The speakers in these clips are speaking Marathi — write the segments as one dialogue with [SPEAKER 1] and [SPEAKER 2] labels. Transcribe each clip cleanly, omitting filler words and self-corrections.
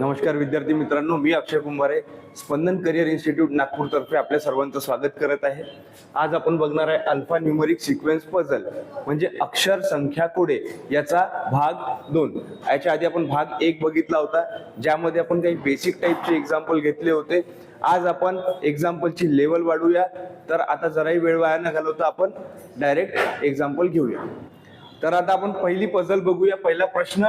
[SPEAKER 1] नमस्कार विद्यार्थी मित्रांनो, मी अक्षय कुंभारे, स्पंदन करिअर इन्स्टिट्यूट नागपूर तर्फे आपल्या सर्वांचं स्वागत करत आहे. आज आपण बघणार आहे अल्फा न्यूमरिक सिक्वेन्स पझल म्हणजे अक्षर संख्या कोडे याचा भाग 2. याच्या आधी आपण भाग 1 बघितला होता, ज्यामध्ये आपण काही बेसिक टाइपचे एक्झाम्पल घेतले होते. आज आपण एक्झाम्पलची लेवल वाढवूया. तर आता जराही वेळ वाया न घालवता आपण डायरेक्ट एक्झाम्पल घेऊया. तर आता आपण पहिली पझल बघूया. पहिला प्रश्न,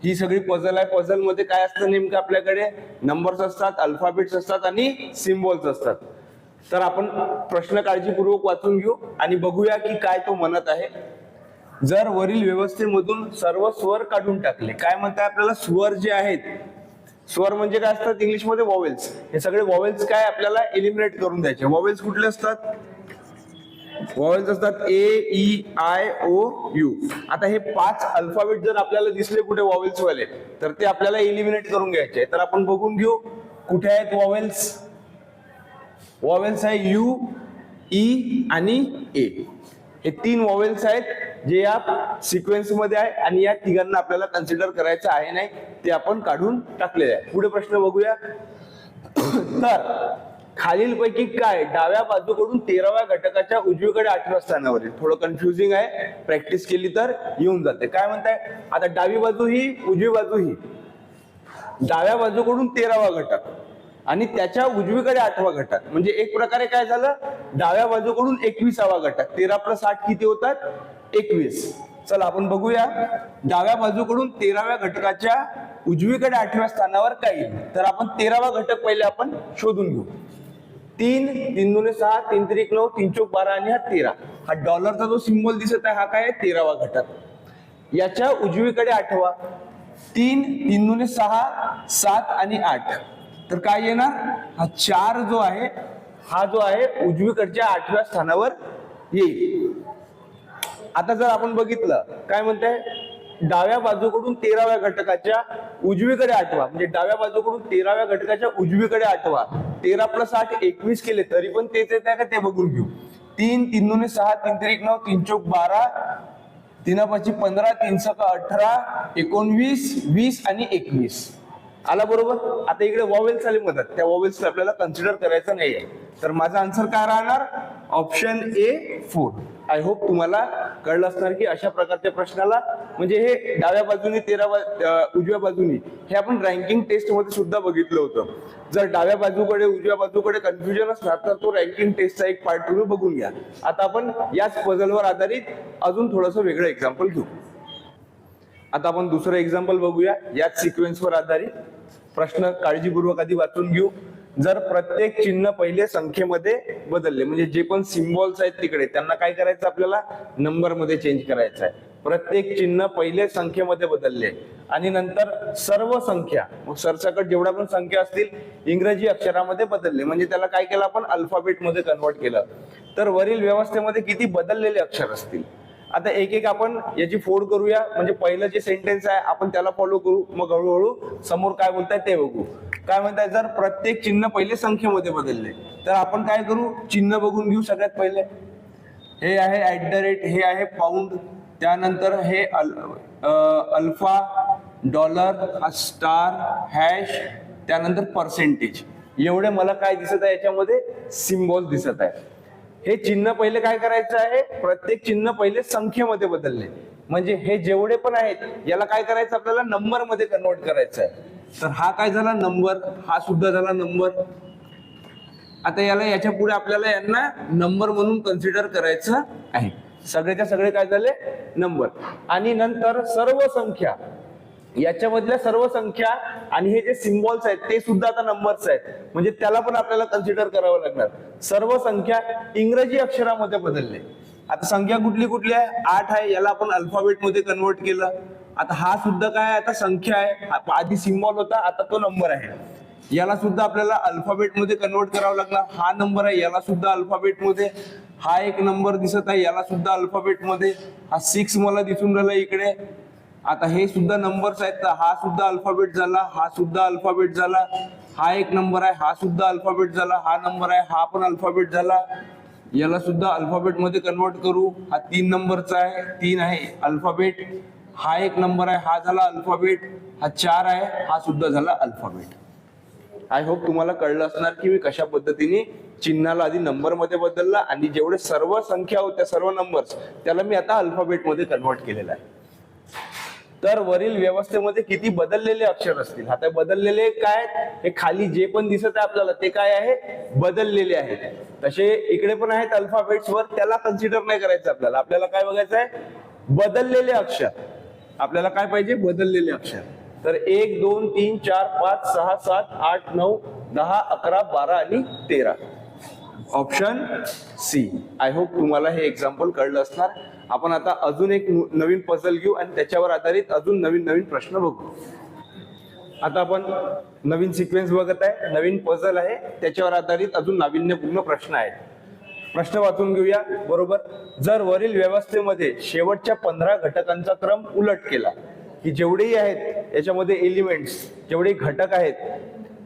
[SPEAKER 1] ही सगळी पझल आहे. पझल मध्ये काय असतं नेमकं, आपल्याकडे नंबर्स असतात, अल्फाबेट्स असतात आणि सिम्बॉल्स असतात. तर आपण प्रश्न काळजीपूर्वक वाचून घेऊ आणि बघूया की काय तो म्हणत आहे. जर वरील व्यवस्थेमधून सर्व स्वर काढून टाकले, काय म्हणताय आपल्याला, स्वर जे आहेत, स्वर म्हणजे काय असतात इंग्लिश मध्ये, वॉवेल्स. हे सगळे वॉवेल्स काय आपल्याला एलिमिनेट करून द्यायचे. वॉवेल्स कुठले असतात? वॉवेल्स असतात A-E-I-O-U. आता हे 5 अल्फाबेट जर आपल्याला दिसले कुठे वॉवेल्स वाले, तर ते आपल्याला एलिमिनेट करून घ्यायचे. तर आपण बघून घेऊ कुठे आहेत वॉवेल्स. वॉवेल्स आहे U, E आणि A. हे 3 वॉवेल्स आहेत जे या सिक्वेन्स मध्ये आहे आणि या तिघांना आपल्याला कन्सिडर करायचं आहे नाही, ते आपण काढून टाकलेले आहे. पुढे प्रश्न बघूया. तर खालीलपैकी काय डाव्या बाजूकडून 13व्या घटकाच्या उजवीकडे 8व्या स्थानावर आहे? थोडं कन्फ्युजिंग आहे, प्रॅक्टिस केली तर येऊन जाते. काय म्हणताय, आता डावी बाजू ही, उजवी बाजू ही. डाव्या बाजूकडून 13वा घटक आणि त्याच्या उजवीकडे 8वा घटक, म्हणजे एक प्रकारे काय झालं, डाव्या बाजूकडून 21वा घटक. 13 + 8 किती होतात? 21. चला आपण बघूया. डाव्या बाजूकडून 13व्या घटकाच्या उजवीकडे 8व्या स्थानावर काय येईल. तर आपण 13वा घटक पहिले आपण शोधून घेऊ. 3, 3 दुने 6, 3 त्रिक 9, 3 चौक 12 आणि हा 13. हा डॉलरचा जो सिम्बॉल दिसत आहे, हा काय आहे? 13वा घटक. याच्या उजवीकडे 8वा. 3, 3 दुने 6, 7 आणि 8. तर काय येणार? हा 4 जो आहे, हा जो आहे उजवीकडच्या 8व्या स्थानावर येईल. आता जर आपण बघितलं, काय म्हणताय, डाव्या बाजूकडून 13व्या घटकाच्या उजवीकडे 8वा, म्हणजे डाव्या बाजूकडून 13व्या घटकाच्या उजवीकडे 8वा. 13 + 8 21 केले तरी पण तेच येत आहे का, ते बघून घेऊ. 3, 3 दुने 6, 3 त्रिक 9, 3 चौक 12, 3 5 15, 3 6 18, 19, 20 आणि 21. आला बरोबर. आता इकडे वॉवेल्स आले मधात, त्या वॉवेल्स आपल्याला कन्सिडर करायचं नाहीये. तर माझा आन्सर काय राहणार? Option A 4. आय होप तुम्हाला कळलं असणार की अशा प्रकारच्या प्रश्नाला, म्हणजे हे डाव्या बाजूने 13 उजव्या बाजूने, हे आपण रँकिंग टेस्ट मध्ये सुद्धा बघितलं होतं. जर डाव्या बाजूकडे उजव्या बाजूकडे कन्फ्युजन असला तर तो रँकिंग टेस्टचा एक पार्ट तुम्ही बघून घ्या. आता आपण याच पझलवर आधारित अजून थोडंसं वेगळं एक्झाम्पल घेऊ. आता आपण दुसरं एक्झाम्पल बघूया. याच सिक्वेन्सवर आधारित प्रश्न काळजीपूर्वक आधी वाचून घेऊ. जर प्रत्येक चिन्ह पहिले संख्येमध्ये बदलले, म्हणजे जे पण सिम्बॉल्स आहेत तिकडे, त्यांना काय करायचं आपल्याला? नंबर मध्ये चेंज करायचं आहे. प्रत्येक चिन्ह पहिले संख्येमध्ये बदलले आणि नंतर सर्व संख्या, मग सरसकट जेवढ्या पण संख्या असतील, इंग्रजी अक्षरामध्ये बदलले, म्हणजे त्याला काय केलं आपण? अल्फाबेट मध्ये कन्वर्ट केलं. तर वरील व्यवस्थेमध्ये किती बदललेले अक्षर असतील? आता एक एक आपण याची फोड करूया. म्हणजे पहिलं जे सेंटेन्स आहे आपण त्याला फॉलो करू, मग हळूहळू समोर काय बोलताय ते बघू. काय म्हणताय, जर प्रत्येक चिन्ह पहिले संख्येमध्ये बदलले, तर आपण काय करू? चिन्ह बघून घेऊ. सगळ्यात पहिले हे आहे @, हे आहे पाऊंड, त्यानंतर हे अल्फा, डॉलर, स्टार, हॅश, त्यानंतर पर्सेंटेज. एवढे मला काय दिसत आहे याच्यामध्ये? सिम्बॉल दिसत आहे. हे चिन्ह पहिले काय करायचं आहे? प्रत्येक चिन्ह पहिले संख्येमध्ये बदलले, म्हणजे हे जेवढे पण आहेत याला काय करायचं आपल्याला? नंबर मध्ये कन्वर्ट करायचं आहे. तर हा काय झाला? नंबर. हा सुद्धा झाला नंबर. आता याच्या पुढे आपल्याला यांना नंबर म्हणून कन्सिडर करायचं आहे. सगळेच्या सगळे काय झाले? नंबर. आणि नंतर सर्व संख्या, याच्यामधल्या सर्व संख्या आणि हे जे सिम्बॉल्स आहेत ते सुद्धा आता नंबर्स आहेत, म्हणजे त्याला पण आपल्याला कन्सिडर करावं लागणार. सर्व संख्या इंग्रजी अक्षरामध्ये बदलले. आता संख्या कुठली कुठली आहे? 8 आहे, याला आपण अल्फाबेट मध्ये कन्वर्ट केलं. आता हा सुद्धा काय आहे? आता संख्या आहे. आधी सिम्बॉल होता, आता तो नंबर आहे. याला सुद्धा आपल्याला अल्फाबेट मध्ये कन्वर्ट करावं लागणार. हा नंबर आहे, याला सुद्धा अल्फाबेट मध्ये. हा एक नंबर दिसत आहे, याला सुद्धा अल्फाबेट मध्ये. हा 6 मला दिसून राहिला इकडे. आता हे सुद्धा नंबर्स आहेत, तर हा सुद्धा अल्फाबेट झाला, हा सुद्धा अल्फाबेट झाला. हा एक नंबर आहे, हा सुद्धा अल्फाबेट झाला. हा नंबर आहे, हा पण अल्फाबेट झाला. याला सुद्धा अल्फाबेट मध्ये कन्वर्ट करू. हा 3 नंबरचा आहे, 3 आहे अल्फाबेट. हा एक नंबर आहे, हा झाला अल्फाबेट, हा 4 आहे, हा सुद्धा झाला अल्फाबेट. आय होप तुम्हाला कळलं असणार की मी कशा पद्धतीने चिन्हाला आधी नंबर मध्ये बदलला आणि जेवढे सर्व संख्या होत्या, सर्व नंबर्स, त्याला मी आता अल्फाबेट मध्ये कन्वर्ट केलेला आहे. तर वरील व्यवस्थेमध्ये किती बदललेले अक्षर असतील? आता बदललेले काय? हे खाली जे पण दिसत आहे आपल्याला ते काय आहे? बदललेले आहे. तसे इकडे पण आहेत अल्फाबेट्स वर, त्याला कन्सिडर नाही करायचं आपल्याला. आपल्याला काय बघायचं आहे? बदललेले अक्षर. आपल्याला काय पाहिजे? बदललेले अक्षर. तर 1 2 3 4 5 6 7 8 9 10 11 12 आणि 13. Option C. आय होप तुम्हाला हे एक्झाम्पल कळलं असणार. आपण आता अजून एक नवीन पझल घेऊ आणि त्याच्यावर आधारित अजून नवीन नवीन प्रश्न बघू. आता आपण नवीन सिक्वेन्स बघत आहे, नवीन पझल आहे, त्याच्यावर आधारित अजून नाविन्यपूर्ण प्रश्न आहेत. प्रश्न वाचून घेऊया. बरोबर. जर वरील व्यवस्थेमध्ये शेवटच्या 15 घटकांचा क्रम उलट केला, की जेवढेही आहेत याच्यामध्ये एलिमेंट्स, जेवढे घटक आहेत,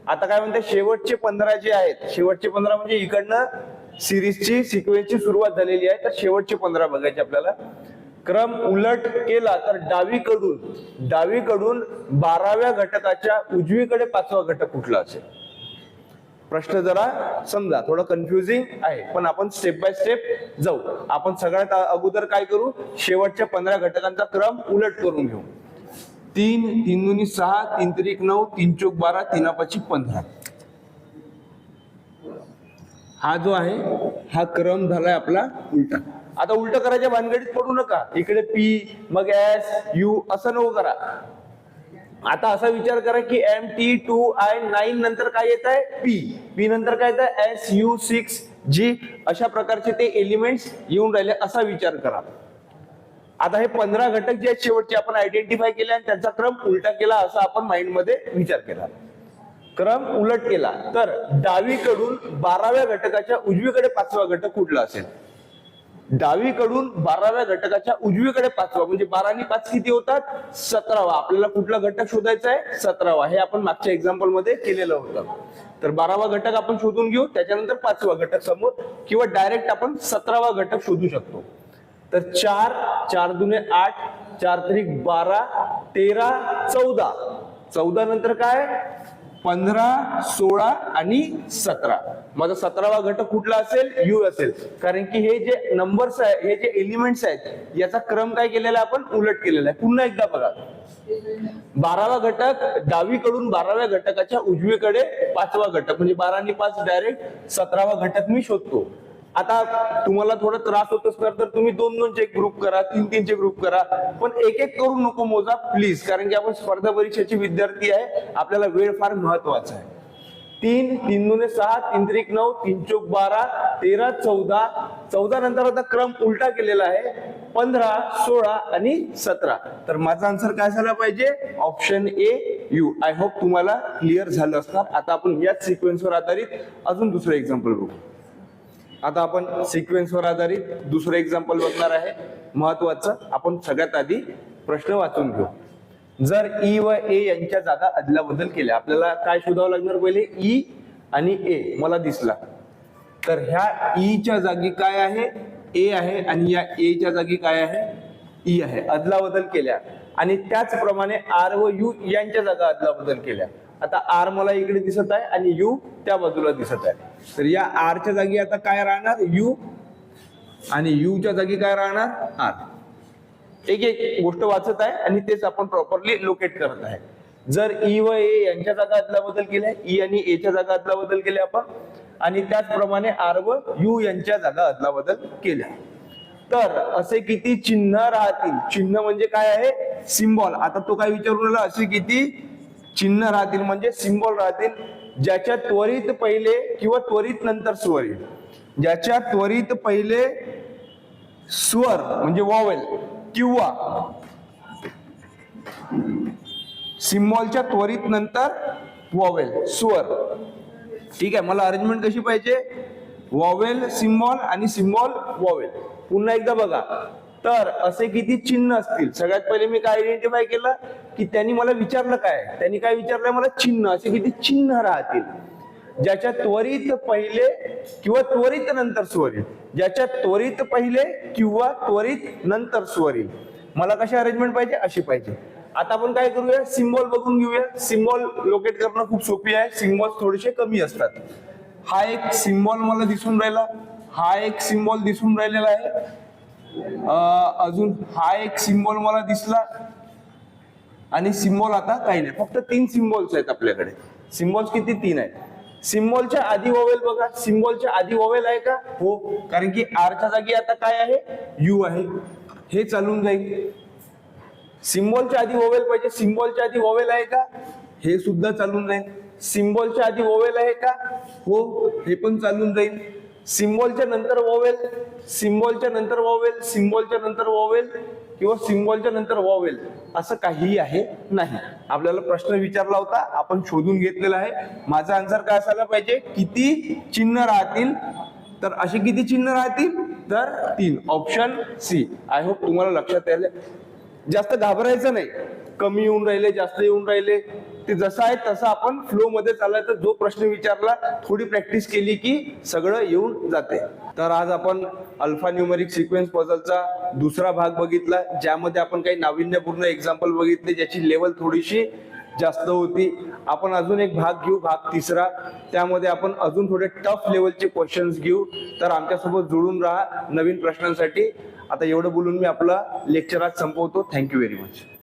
[SPEAKER 1] आता काय म्हणते? शेवटचे 15 जे आहेत, शेवटचे 15 म्हणजे इकडनं सिरीजची सिक्वेन्सची सुरुवात झालेली आहे, तर शेवटचे 15 बघायचे आपल्याला. क्रम उलट केला तर डावीकडून 12व्या घटकाच्या उजवीकडे 5वा घटक कुठला असेल? प्रश्न जरा समजा थोडं कन्फ्युजिंग आहे, पण आपण स्टेप बाय स्टेप जाऊ. आपण सगळ्यात अगोदर काय करू? शेवटच्या 15 घटकांचा क्रम उलट करून घेऊ. 3 3 दुनी 6 3 त्रिक 9 3 चौक 12 3 पाची 15. हा जो आहे हा क्रम झालाय आपला उलटा. आता उलट करायच्या भानगडीत पडू नका. इकडे पी मग एस यू असं नको करा. आता असा विचार करा की MT2I9 नंतर काय येत आहे? पी नंतर काय येत आहे? SU6G. अशा प्रकारचे ते एलिमेंट्स येऊन राहिले असा विचार करा. आता हे 15 घटक जे आहेत शेवटचे आपण आयडेंटिफाय केले आणि त्यांचा क्रम उलटा केला असा आपण माइंड मध्ये विचार केला. क्रम उलट केला तर डावीकडून 12व्या घटकाच्या उजवीकडे 5वा घटक कुठला असेल? डावीकडून 12व्या घटकाच्या उजवीकडे 5वा म्हणजे 12 आणि 5 किती होतात? 17वा. आपल्याला कुठला घटक शोधायचा आहे? 17वा. हे आपण मागच्या एक्झाम्पल मध्ये केलेलं होतं. तर 12वा घटक आपण शोधून घेऊ, त्याच्यानंतर 5वा घटक समोर, किंवा डायरेक्ट आपण 17वा घटक शोधू शकतो. तर 4 दुने 8 4 त्रिक 12 13 14. 14 नंतर काय? 15 16 आणि 17. माझा 17वा घटक कुठला असेल? यू असेल. कारण की हे जे नंबर्स आहे, हे जे एलिमेंट्स आहेत, याचा क्रम काय केलेला आहे? आपण उलट केलेला आहे. पुन्हा एकदा बघा. 12वा घटक डावीकडून 12व्या घटकाच्या उजवीकडे 5वा घटक म्हणजे 12 आणि 5 डायरेक्ट 17वा घटक मी शोधतो. आता तुम्हाला थोडा त्रास होत असणार तर तुम्ही 2-2 चे ग्रुप करा, 3-3 चे ग्रुप करा, पण एक करू नको मोजा प्लीज. कारण की आपण स्पर्धा परीक्षेचे विद्यार्थी आहे, आपल्याला वेळ फार महत्वाचा आहे. 3 3 दुने 6 3 त्रिक 9 3 चौक 12 13 14. 14 नंतर आता क्रम उलटा केलेला आहे. 15 16 आणि 17. तर माझा आन्सर काय झाला पाहिजे? Option A you. I hope तुम्हाला क्लिअर झालं असणार. आता आपण याच सिक्वेन्सवर आधारित अजून दुसरं एक्झाम्पल बघू. आता आपण सिक्वेन्सवर आधारित दुसरं एक्झाम्पल बघणार आहे महत्वाचं. आपण सगळ्यात आधी प्रश्न वाचून घेऊ. जर ई व ए यांच्या जागा अदलाबदल केल्या, आपल्याला काय शोधावं लागणार? पहिले ई आणि ए मला दिसला, तर ह्या ई च्या जागी काय आहे? ए आहे, आणि या ए च्या जागी काय आहे? ई आहे. अदलाबदल केल्या आणि त्याचप्रमाणे आर व यू यांच्या जागा अदलाबदल केल्या. आता आर मला इकडे दिसत आहे आणि यू त्या बाजूला दिसत आहे. तर या आर च्या जागी आता काय राहणार? यू, आणि यू च्या जागी काय राहणार? आर. एक एक गोष्ट वाचत आहे आणि तेच आपण प्रॉपरली लोकेट करत आहे. जर ई व ए यांच्या जागा अदलाबदल केल्या, ई आणि ए च्या जागा अदलाबदल केल्या आपण, आणि त्याचप्रमाणे आर व यू यांच्या जागा अदलाबदल केल्या, तर असे किती चिन्ह राहतील? चिन्ह म्हणजे काय आहे? सिम्बॉल. आता तो काय विचारून राहिला? असे किती चिन्ह राहतील म्हणजे सिम्बॉल राहतील ज्याच्या त्वरित पहिले किंवा त्वरित नंतर स्वर येईल. ज्याच्या त्वरित पहिले स्वर म्हणजे वॉवेल किंवा सिम्बॉलच्या त्वरित नंतर वॉवेल स्वर. ठीक आहे. मला अरेंजमेंट कशी पाहिजे? वॉवेल सिम्बॉल आणि सिम्बॉल वॉवेल. पुन्हा एकदा बघा. तर असे किती चिन्ह असतील? सगळ्यात पहिले मी काय आयडेंटिफाय केलं की त्यांनी मला विचारलं काय? त्यांनी काय विचारलंय मला? चिन्ह. असे किती चिन्ह राहतील ज्याच्या त्वरित पहिले किंवा त्वरित नंतर स्वर येईल. ज्याच्या त्वरित पहिले किंवा त्वरित नंतर स्वर येईल. मला कशी अरेंजमेंट पाहिजे, अशी पाहिजे. आता आपण काय करूया, सिम्बॉल बघून घेऊया. सिम्बॉल लोकेट करणं खूप सोपी आहे. सिम्बॉल थोडेसे कमी असतात. हा एक सिम्बॉल मला दिसून राहिला, हा एक सिम्बॉल दिसून राहिलेला आहे, अजून हा एक सिम्बॉल मला दिसला, आणि सिम्बॉल आता काही नाही. फक्त 3 सिम्बॉल्स आहेत आपल्याकडे. सिम्बॉल्स किती, 3 आहेत. सिम्बॉलच्या आधी वॉवेल बघा, सिम्बॉलच्या आधी वॉवेल आहे का, हो, कारण की आरच्या जागी आता काय आहे, यू आहे. हे चालून जाईल. सिम्बॉलच्या आधी वॉवेल पाहिजे, सिम्बॉलच्या आधी वॉवेल आहे का, हे सुद्धा चालून जाईल. सिम्बॉलच्या आधी वॉवेल आहे का, हो, हे पण चालून जाईल. सिम्बॉलच्या नंतर वॉवेल, सिम्बॉलच्या नंतर वॉवेल, सिम्बॉलच्या नंतर वॉवेल किंवा सिम्बॉलच्या नंतर वॉवेल असं काहीही आहे नाही. आपल्याला प्रश्न विचारला होता, आपण शोधून घेतलेला आहे. माझा आन्सर काय असायला पाहिजे, किती चिन्ह राहतील, तर असे किती चिन्ह राहतील, तर 3. Option C. आय होप तुम्हाला लक्षात यायला. जास्त घाबरायचं नाही, कमी येऊन राहिले, जास्त येऊन राहिले, ते जसं आहे तसं आपण फ्लो मध्ये चालायचं. जो प्रश्न विचारला, थोडी प्रॅक्टिस केली की सगळं येऊन जाते. तर आज आपण अल्फा न्यूमेरिक सिक्वेन्स पझलचा दुसरा भाग बघितला, ज्यामध्ये आपण काही नाविन्यपूर्ण एक्झाम्पल बघितले, ज्याची लेवल थोडीशी जास्त होती. आपण अजून एक भाग घेऊ, भाग तिसरा. त्यामध्ये आपण अजून थोडे टफ लेवलचे क्वेश्चन्स घेऊ. तर आमच्यासोबत जुळून राहा नवीन प्रश्नांसाठी. आता एवढं बोलून मी आपला लेक्चर आज संपवतो. Thank you very much.